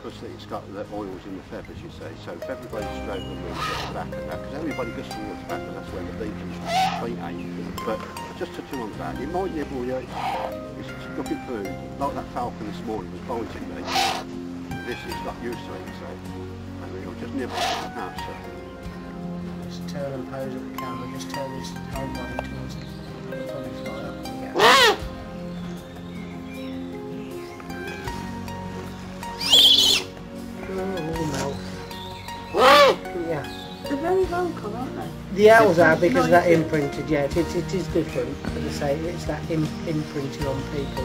because it's got the oils in the feathers, you see. So if everybody stroked the water at the back of that, because everybody goes towards the back, because that's where the beacons feet ache. But just touching on that, it might nibble you. It's looking through, like that falcon this morning was biting me. This has got used to it, you see. And it'll just nibble out, so. Just turn and pose at the camera, just turn his whole body towards it. Probably fly up and get yeah. They're very vocal, aren't they? The owls are because of that imprinted, yeah, it is different, as I say, it's that imprinting on people.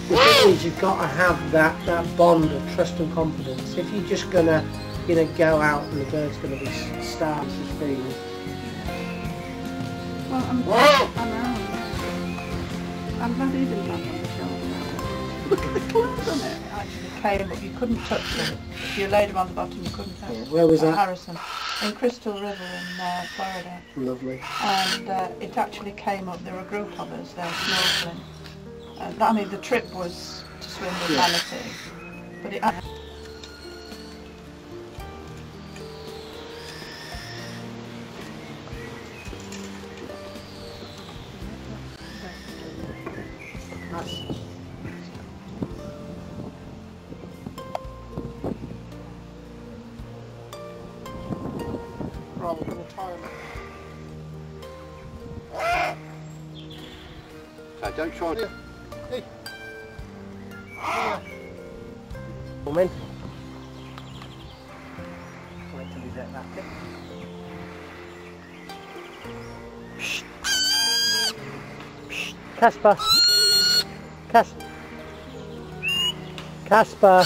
The thing is, you've got to have that bond of trust and confidence. If you're just going to, go out and the bird's going to be starved to feed. Well, I'm glad he didn't land on the shoulder. Look at the claws on it. Actually came, but you couldn't touch them. If you laid them on the bottom, you couldn't touch them. Where was that? Harrison, in Crystal River in Florida. Lovely. And it actually came up. There were a group of us there snorkeling. I mean, the trip was to swim with manatee, but it. Rather than a timer. So don't try to... Hey. Moment. Wait till you get that tip. Casper. Casper.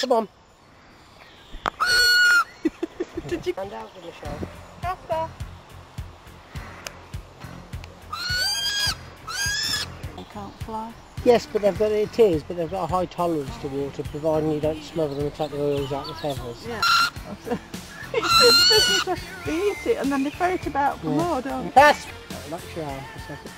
Come on. Did you? Hand out with the show. Casper. They can't fly. Yes, but they've got but they've got a high tolerance to water, providing you don't smother them and take the oils out of the feathers. Yeah. It's just, they eat it and then they ferret about for more, don't they? Yes. That's your arm for a second.